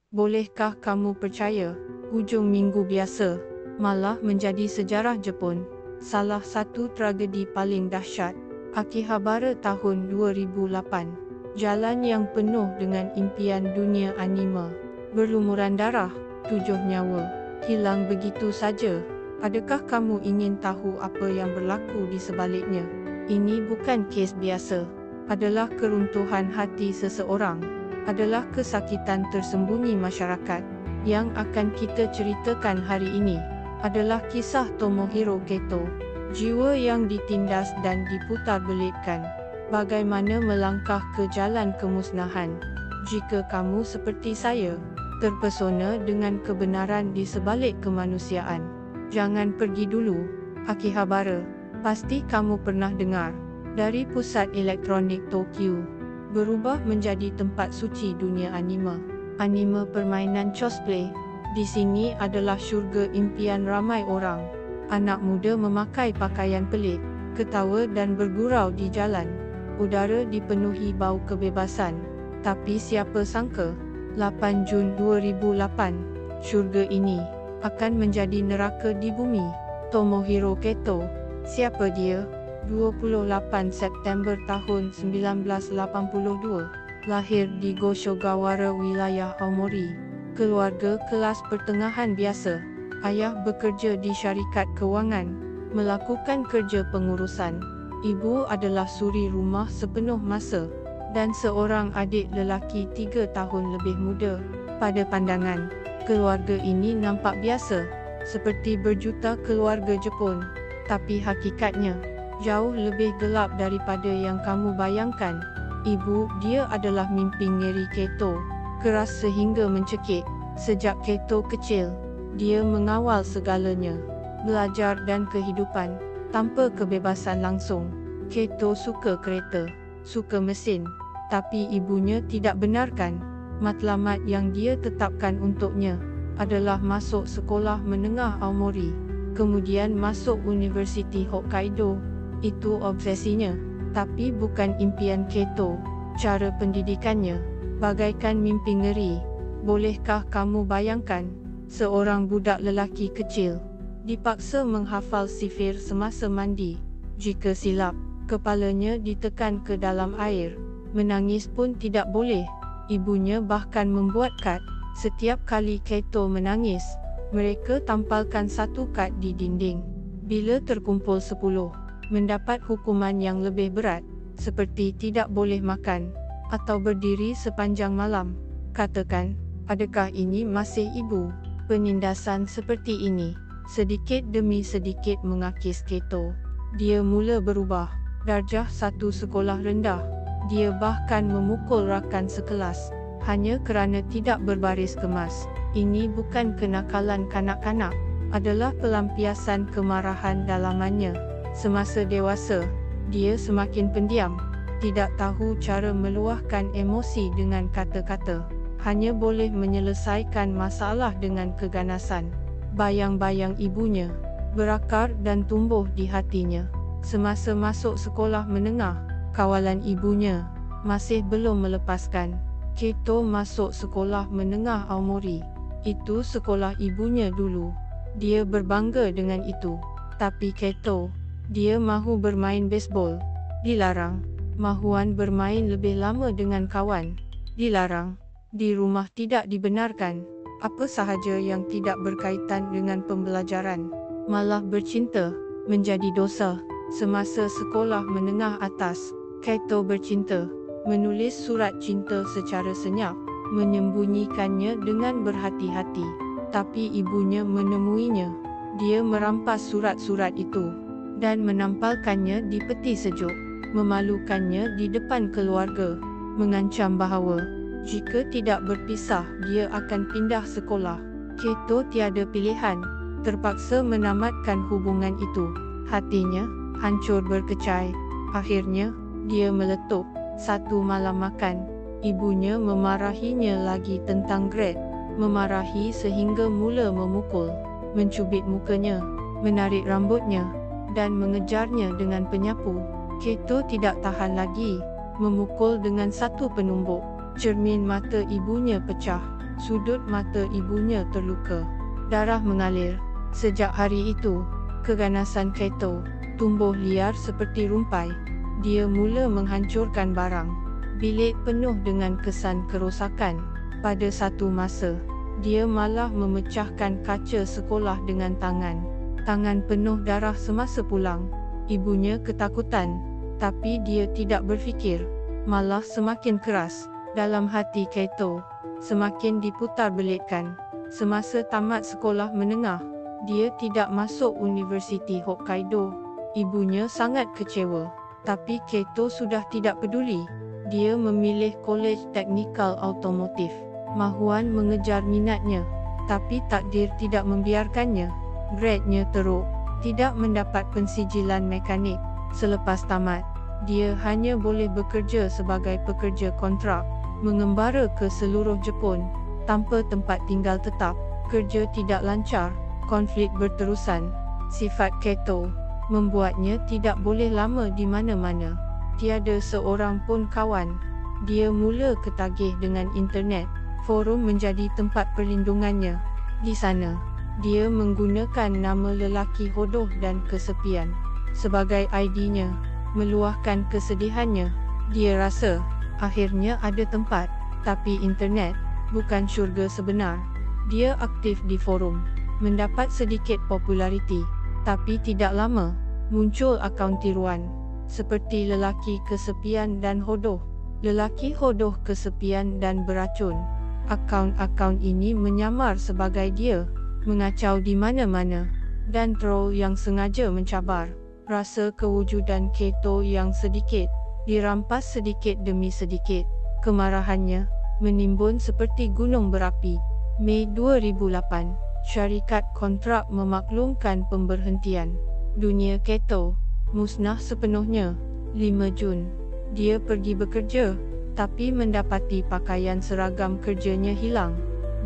Bolehkah kamu percaya, hujung minggu biasa malah menjadi sejarah Jepun. Salah satu tragedi paling dahsyat, Akihabara tahun 2008. Jalan yang penuh dengan impian dunia anime. Berlumuran darah, 7 nyawa hilang begitu saja. Adakah kamu ingin tahu apa yang berlaku di sebaliknya? Ini bukan kes biasa. Adalah keruntuhan hati seseorang. Adalah kesakitan tersembunyi masyarakat. Yang akan kita ceritakan hari ini adalah kisah Tomohiro Kato. Jiwa yang ditindas dan diputarbelitkan. Bagaimana melangkah ke jalan kemusnahan. Jika kamu seperti saya, terpesona dengan kebenaran di sebalik kemanusiaan, jangan pergi dulu. Akihabara, pasti kamu pernah dengar. Dari pusat elektronik Tokyo, berubah menjadi tempat suci dunia anime. Anime permainan cosplay. Di sini adalah syurga impian ramai orang. Anak muda memakai pakaian pelik, ketawa dan bergurau di jalan. Udara dipenuhi bau kebebasan. Tapi siapa sangka, 8 Jun 2008, syurga ini akan menjadi neraka di bumi. Tomohiro Kato, siapa dia? 28 September tahun 1982, lahir di Goshogawara, wilayah Aomori. Keluarga kelas pertengahan biasa. Ayah bekerja di syarikat kewangan, melakukan kerja pengurusan. Ibu adalah suri rumah sepenuh masa, dan seorang adik lelaki 3 tahun lebih muda. Pada pandangan, keluarga ini nampak biasa, seperti berjuta keluarga Jepun. Tapi hakikatnya, jauh lebih gelap daripada yang kamu bayangkan. Ibu dia adalah mimpi ngeri Kato, keras sehingga mencekik. Sejak Kato kecil, dia mengawal segalanya, belajar dan kehidupan, tanpa kebebasan langsung. Kato suka kereta, suka mesin, tapi ibunya tidak benarkan. Matlamat yang dia tetapkan untuknya adalah masuk sekolah menengah Aomori, kemudian masuk Universiti Hokkaido. Itu obsesinya, tapi bukan impian Kato. Cara pendidikannya bagaikan mimpi ngeri. Bolehkah kamu bayangkan, seorang budak lelaki kecil dipaksa menghafal sifir semasa mandi. Jika silap, kepalanya ditekan ke dalam air. Menangis pun tidak boleh. Ibunya bahkan membuat kad. Setiap kali Kato menangis, mereka tampalkan satu kad di dinding. Bila terkumpul 10, mendapat hukuman yang lebih berat, seperti tidak boleh makan, atau berdiri sepanjang malam. Katakan, adakah ini masih ibu? Penindasan seperti ini, sedikit demi sedikit mengakis Kato. Dia mula berubah. Darjah satu sekolah rendah. Dia bahkan memukul rakan sekelas, hanya kerana tidak berbaris kemas. Ini bukan kenakalan kanak-kanak, adalah pelampiasan kemarahan dalamannya. Semasa dewasa, dia semakin pendiam, tidak tahu cara meluahkan emosi dengan kata-kata, hanya boleh menyelesaikan masalah dengan keganasan. Bayang-bayang ibunya berakar dan tumbuh di hatinya. Semasa masuk sekolah menengah, kawalan ibunya masih belum melepaskan. Kato masuk sekolah menengah Aomori. Itu sekolah ibunya dulu. Dia berbangga dengan itu. Tapi Kato, dia mahu bermain baseball. Dilarang. Mahuan bermain lebih lama dengan kawan. Dilarang. Di rumah tidak dibenarkan. Apa sahaja yang tidak berkaitan dengan pembelajaran, malah bercinta, menjadi dosa. Semasa sekolah menengah atas, Kato bercinta, menulis surat cinta secara senyap, menyembunyikannya dengan berhati-hati. Tapi ibunya menemuinya. Dia merampas surat-surat itu dan menampalkannya di peti sejuk, memalukannya di depan keluarga, mengancam bahawa jika tidak berpisah dia akan pindah sekolah. Kato tiada pilihan, terpaksa menamatkan hubungan itu. Hatinya hancur berkecai. Akhirnya, dia meletup. Satu malam makan, ibunya memarahinya lagi tentang grade. Memarahi sehingga mula memukul, mencubit mukanya, menarik rambutnya, dan mengejarnya dengan penyapu. Kato tidak tahan lagi, memukul dengan satu penumbuk. Cermin mata ibunya pecah. Sudut mata ibunya terluka. Darah mengalir. Sejak hari itu, keganasan Kato tumbuh liar seperti rumpai. Dia mula menghancurkan barang. Bilik penuh dengan kesan kerosakan. Pada satu masa, dia malah memecahkan kaca sekolah dengan tangan. Tangan penuh darah semasa pulang. Ibunya ketakutan, tapi dia tidak berfikir. Malah semakin keras. Dalam hati Kato semakin diputar belitkan. Semasa tamat sekolah menengah, dia tidak masuk Universiti Hokkaido. Ibunya sangat kecewa, tapi Kato sudah tidak peduli. Dia memilih Kolej Teknikal Automotif. Mahuan mengejar minatnya, tapi takdir tidak membiarkannya. Gradenya teruk, tidak mendapat pensijilan mekanik. Selepas tamat, dia hanya boleh bekerja sebagai pekerja kontrak, mengembara ke seluruh Jepun tanpa tempat tinggal tetap. Kerja tidak lancar, konflik berterusan. Sifat Kato membuatnya tidak boleh lama di mana-mana. Tiada seorang pun kawan. Dia mula ketagih dengan internet. Forum menjadi tempat perlindungannya. Di sana, dia menggunakan nama lelaki hodoh dan kesepian sebagai ID-nya, meluahkan kesedihannya. Dia rasa akhirnya ada tempat, tapi internet bukan syurga sebenar. Dia aktif di forum, mendapat sedikit populariti, tapi tidak lama muncul akaun tiruan seperti lelaki kesepian dan hodoh, lelaki hodoh kesepian dan beracun. Akaun-akaun ini menyamar sebagai dia, mengacau di mana-mana, dan troll yang sengaja mencabar rasa kewujudan Kato yang sedikit, dirampas sedikit demi sedikit. Kemarahannya menimbun seperti gunung berapi. Mei 2008, syarikat kontrak memaklumkan pemberhentian. Dunia Kato musnah sepenuhnya. 5 Jun, dia pergi bekerja, tapi mendapati pakaian seragam kerjanya hilang.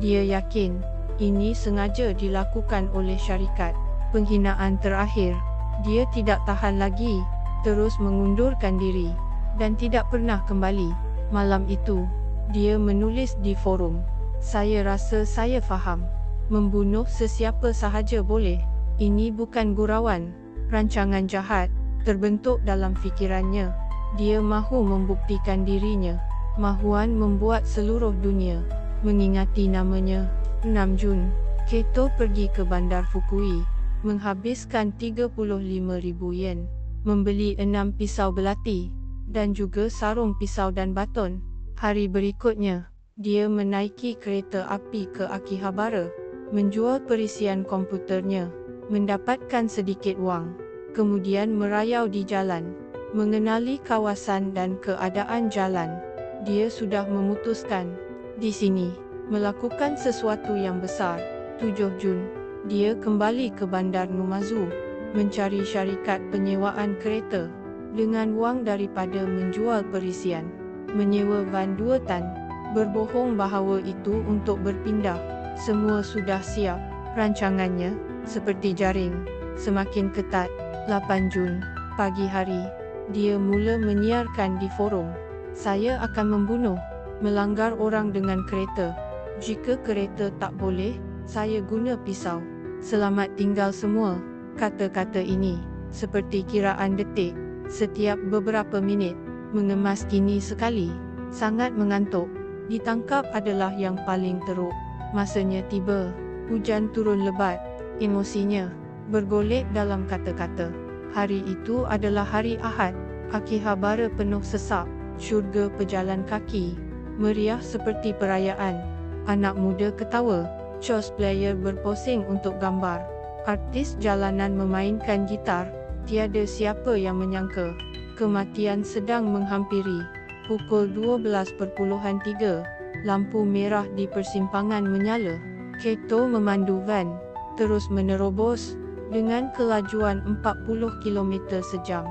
Dia yakin ini sengaja dilakukan oleh syarikat. Penghinaan terakhir. Dia tidak tahan lagi, terus mengundurkan diri, dan tidak pernah kembali. Malam itu, dia menulis di forum, "Saya rasa saya faham. Membunuh sesiapa sahaja boleh. Ini bukan gurauan, rancangan jahat, terbentuk dalam fikirannya. Dia mahu membuktikan dirinya. Mahuan membuat seluruh dunia mengingati namanya." 6 Jun, Kato pergi ke bandar Fukui, menghabiskan 35.000 yen, membeli 6 pisau belati, dan juga sarung pisau dan baton. Hari berikutnya, dia menaiki kereta api ke Akihabara, menjual perisian komputernya, mendapatkan sedikit wang, kemudian merayau di jalan, mengenali kawasan dan keadaan jalan. Dia sudah memutuskan, di sini, melakukan sesuatu yang besar. 7 Jun, dia kembali ke bandar Numazu, mencari syarikat penyewaan kereta, dengan wang daripada menjual perisian, menyewa van 2 tan, berbohong bahawa itu untuk berpindah. Semua sudah siap. Rancangannya, seperti jaring, semakin ketat. 8 Jun, pagi hari, dia mula menyiarkan di forum, "Saya akan membunuh, melanggar orang dengan kereta. Jika kereta tak boleh, saya guna pisau. Selamat tinggal semua." Kata-kata ini, seperti kiraan detik, setiap beberapa minit, mengemas kini sekali. Sangat mengantuk. Ditangkap adalah yang paling teruk. Masanya tiba. Hujan turun lebat. Emosinya bergolek dalam kata-kata. Hari itu adalah hari Ahad. Akihabara penuh sesak. Syurga pejalan kaki meriah seperti perayaan. Anak muda ketawa. Cosplayer berposing untuk gambar. Artis jalanan memainkan gitar. Tiada siapa yang menyangka kematian sedang menghampiri. Pukul 12.3, lampu merah di persimpangan menyala. Kato memandu van, terus menerobos, dengan kelajuan 40 km sejam,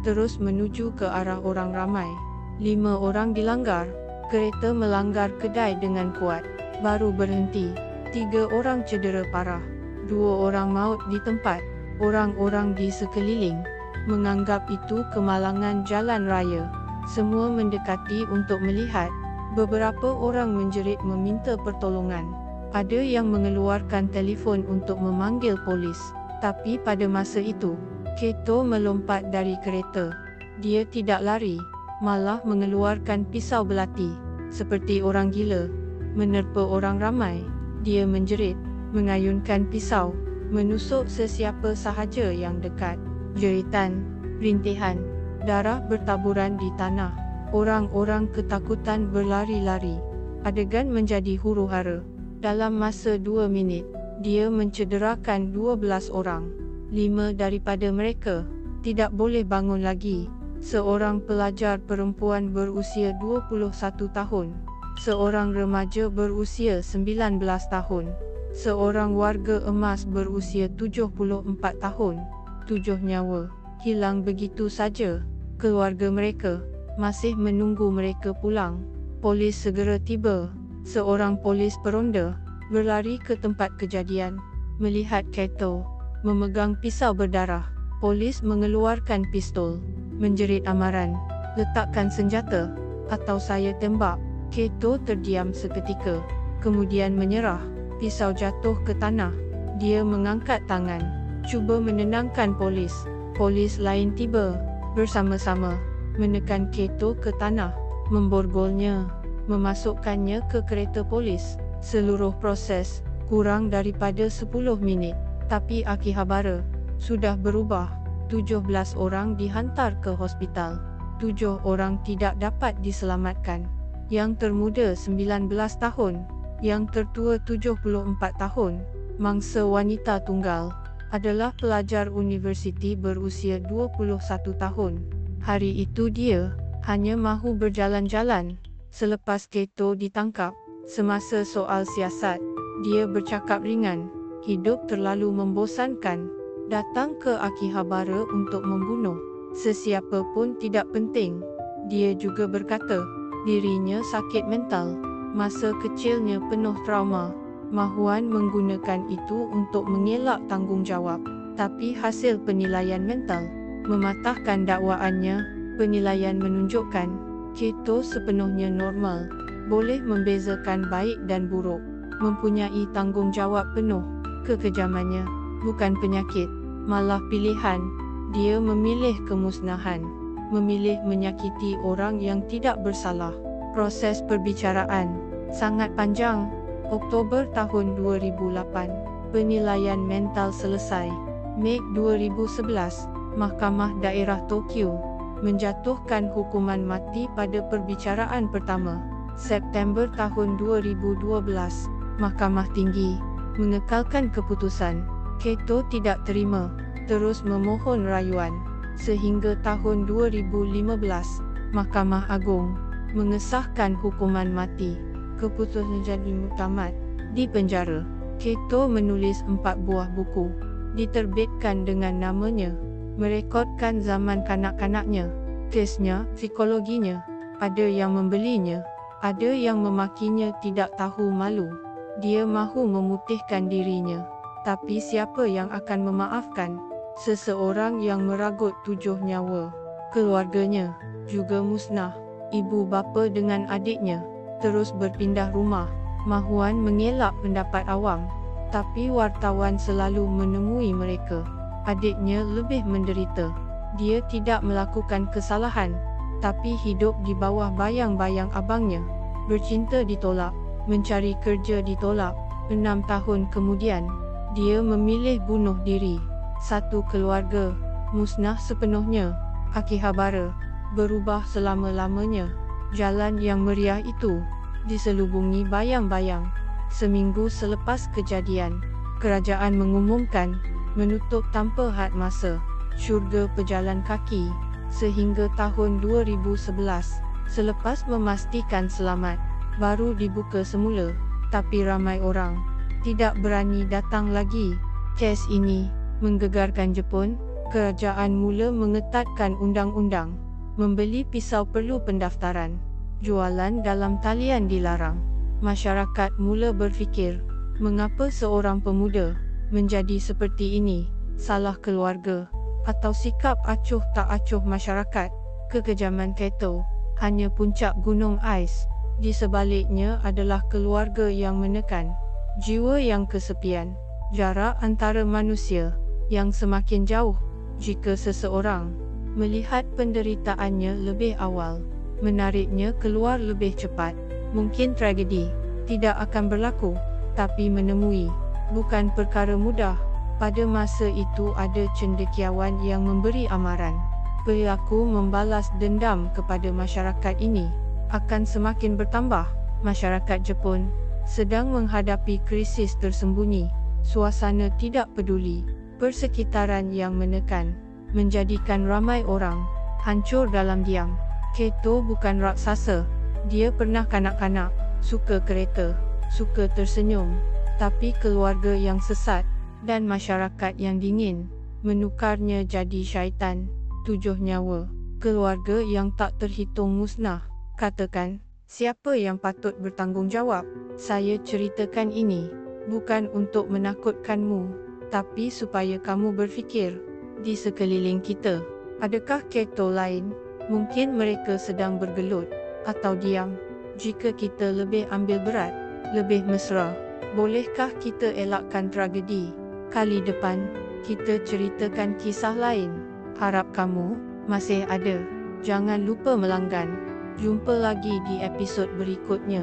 terus menuju ke arah orang ramai. 5 orang dilanggar. Kereta melanggar kedai dengan kuat, baru berhenti. 3 orang cedera parah. 2 orang maut di tempat. Orang-orang di sekeliling menganggap itu kemalangan jalan raya. Semua mendekati untuk melihat. Beberapa orang menjerit meminta pertolongan. Ada yang mengeluarkan telefon untuk memanggil polis. Tapi pada masa itu, Kato melompat dari kereta. Dia tidak lari, malah mengeluarkan pisau belati, seperti orang gila, menerpa orang ramai. Dia menjerit, mengayunkan pisau, menusuk sesiapa sahaja yang dekat. Jeritan, rintihan, darah bertaburan di tanah. Orang-orang ketakutan berlari-lari. Adegan menjadi huru-hara. Dalam masa 2 minit, dia mencederakan 12 orang. 5 daripada mereka tidak boleh bangun lagi. Seorang pelajar perempuan berusia 21 tahun. Seorang remaja berusia 19 tahun. Seorang warga emas berusia 74 tahun. 7 nyawa hilang begitu saja. Keluarga mereka masih menunggu mereka pulang. Polis segera tiba. Seorang polis peronda berlari ke tempat kejadian. Melihat Kato memegang pisau berdarah, polis mengeluarkan pistol, menjerit amaran, "Letakkan senjata, atau saya tembak." Kato terdiam seketika, kemudian menyerah. Pisau jatuh ke tanah. Dia mengangkat tangan, cuba menenangkan polis. Polis lain tiba, bersama-sama menekan Kato ke tanah, memborgolnya, memasukkannya ke kereta polis. Seluruh proses kurang daripada 10 minit. Tapi Akihabara sudah berubah. 17 orang dihantar ke hospital. 7 orang tidak dapat diselamatkan. Yang termuda 19 tahun, yang tertua 74 tahun, mangsa wanita tunggal, adalah pelajar universiti berusia 21 tahun. Hari itu dia hanya mahu berjalan-jalan. Selepas Kato ditangkap, semasa soal siasat, dia bercakap ringan, "Hidup terlalu membosankan. Datang ke Akihabara untuk membunuh sesiapa pun tidak penting." Dia juga berkata, dirinya sakit mental. Masa kecilnya penuh trauma. Mahuan menggunakan itu untuk mengelak tanggungjawab. Tapi hasil penilaian mental mematahkan dakwaannya. Penilaian menunjukkan Kato sepenuhnya normal, boleh membezakan baik dan buruk, mempunyai tanggungjawab penuh. Kekejamannya bukan penyakit, malah pilihan. Dia memilih kemusnahan, memilih menyakiti orang yang tidak bersalah. Proses perbicaraan sangat panjang. Oktober tahun 2008, penilaian mental selesai. Mei 2011, Mahkamah Daerah Tokyo menjatuhkan hukuman mati pada perbicaraan pertama. September tahun 2012, Mahkamah Tinggi mengekalkan keputusan. Kato tidak terima, terus memohon rayuan. Sehingga tahun 2015, Mahkamah Agung mengesahkan hukuman mati. Keputusan jadi muktamad. Di penjara, Kato menulis 4 buah buku, diterbitkan dengan namanya, merekodkan zaman kanak-kanaknya, kesnya, psikologinya. Ada yang membelinya, ada yang memakinya tidak tahu malu. Dia mahu memutihkan dirinya, tapi siapa yang akan memaafkan seseorang yang meragut 7 nyawa? Keluarganya juga musnah. Ibu bapa dengan adiknya terus berpindah rumah. Mahuan mengelak pendapat awam, tapi wartawan selalu menemui mereka. Adiknya lebih menderita. Dia tidak melakukan kesalahan, tapi hidup di bawah bayang-bayang abangnya. Bercinta ditolak, mencari kerja ditolak. 6 tahun kemudian, dia memilih bunuh diri. Satu keluarga musnah sepenuhnya. Akihabara berubah selama-lamanya. Jalan yang meriah itu diselubungi bayang-bayang. Seminggu selepas kejadian, kerajaan mengumumkan menutup tanpa had masa syurga pejalan kaki sehingga tahun 2011. Selepas memastikan selamat, baru dibuka semula. Tapi ramai orang tidak berani datang lagi. Kes ini menggegarkan Jepun. Kerajaan mula mengetatkan undang-undang. Membeli pisau perlu pendaftaran. Jualan dalam talian dilarang. Masyarakat mula berfikir, mengapa seorang pemuda menjadi seperti ini? Salah keluarga atau sikap acuh tak acuh masyarakat? Kekejaman Kato hanya puncak gunung ais. Di sebaliknya adalah keluarga yang menekan, jiwa yang kesepian, jarak antara manusia yang semakin jauh. Jika seseorang melihat penderitaannya lebih awal, menariknya keluar lebih cepat, mungkin tragedi tidak akan berlaku, tapi menemui bukan perkara mudah. Pada masa itu ada cendekiawan yang memberi amaran, perilaku membalas dendam kepada masyarakat ini akan semakin bertambah. Masyarakat Jepun sedang menghadapi krisis tersembunyi. Suasana tidak peduli, persekitaran yang menekan, menjadikan ramai orang hancur dalam diam. Keto bukan raksasa, dia pernah kanak-kanak, suka kereta, suka tersenyum, tapi keluarga yang sesat dan masyarakat yang dingin menukarnya jadi syaitan. 7 nyawa keluarga yang tak terhitung musnah. Katakan, siapa yang patut bertanggungjawab? Saya ceritakan ini bukan untuk menakutkanmu, tapi supaya kamu berfikir. Di sekeliling kita, adakah keto lain? Mungkin mereka sedang bergelut atau diam. Jika kita lebih ambil berat, lebih mesra, bolehkah kita elakkan tragedi? Kali depan, kita ceritakan kisah lain. Harap kamu masih ada. Jangan lupa melanggan. Jumpa lagi di episod berikutnya.